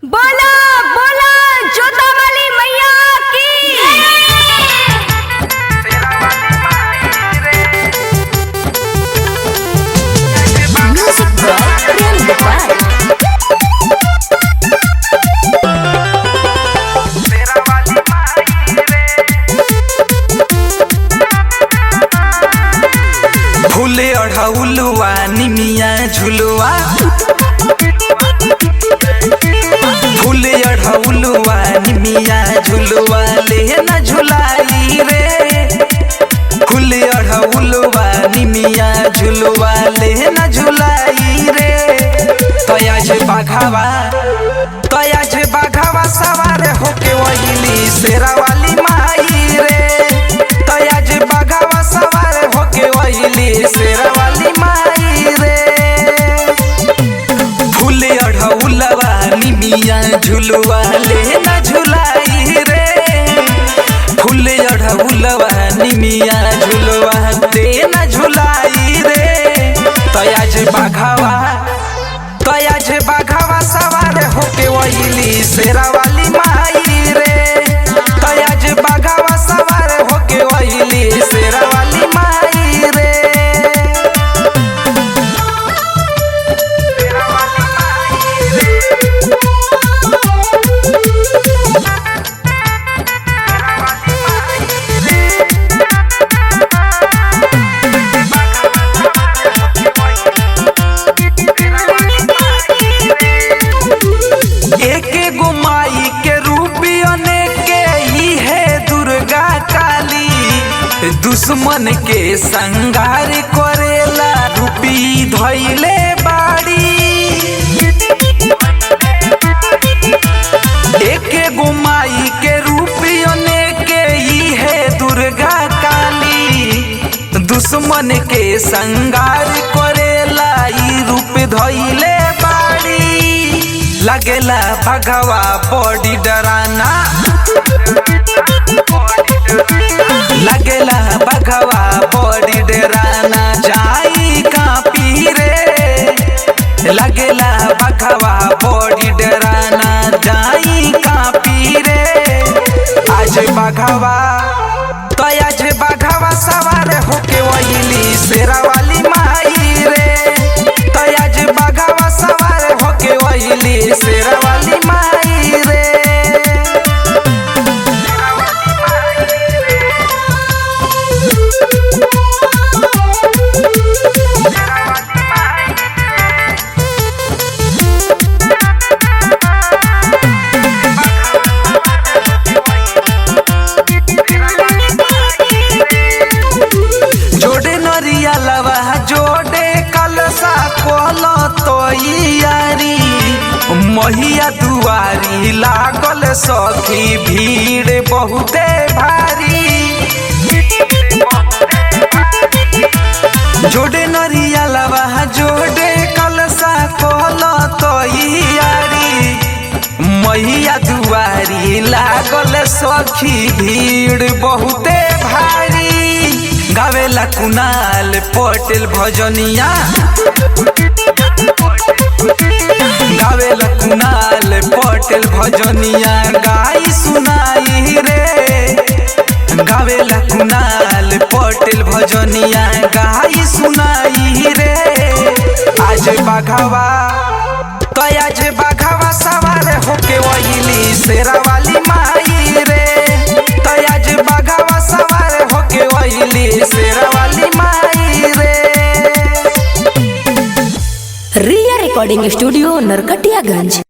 बोला बोला जोता वाली मैया की। म्यूजिक प्रेम दीवार। फूले अढ़ौलुआ निमिया झुलुआ, फूले अढ़ौलुआ निमिया झुलुआ ले न झुलाई रे। फूले अढ़ौलुआ निमिया झुलुआ ले न झुलाई रे। तयाज बाघावा सवार होके वहीली शेरा वाली माई रे। तयाज बाघावा सवार होके वहीली शेरा वाली माई रे। फूले अढ़ौलवा निमिया झुलुआ ले न झुलाई रे। फूले अढ़ौलवा निमिया झुलुआ ले न झुलाई रे। तयाज बाघावा सवार होके वहीली शेरा वाली माई रे। तयाज बाघावा सवार होके वहीली शेरा वाली माई रे। एके गो माई के रूपियन के ही है दुर्गा काली। दुश्मन के संगार करेला रूपी धैले बाड़ी। एके गो माई के रूपियन के ही है दुर्गा काली। दुश्मन के संगार करेला ई रूप धैले बाड़ी। लगेला भगवा बॉडी डराना, लगेला भगवा बॉडी डराना जाई कापी रे। लगेला भगवा बॉडी डराना जाई कापी रे। आज बाघवा सवार होके वहीली शेरा वाली माई रे। तयाज बाघवा सवार होके वहीली शेरा वाली माई रे। जोड़े नरिया लवा जोड़े कलसा कोलो तो यारी। महिया दुआरी लागल सखी भीड़ बहुते भारी। जोड़े नरिया लवा जोड़े कलसा कोलो तो यारी। महिया दुआरी लागल सखी भीड़ बहुते भारी। गावेला कुणाल पटेल भजनिया, गावेला कुणाल पटेल भजनिया गाई सुनाई रे। गावेला कुणाल पटेल भजनिया गाई सुनाई रे। आज बाघावा सवार होके वहीली शेरा वाली माई रे। तयाज बाघावा सवार होके वहीली शेरा वाली माई रे। रिया रिकॉर्डिंग स्टूडियो नरकटियागंज।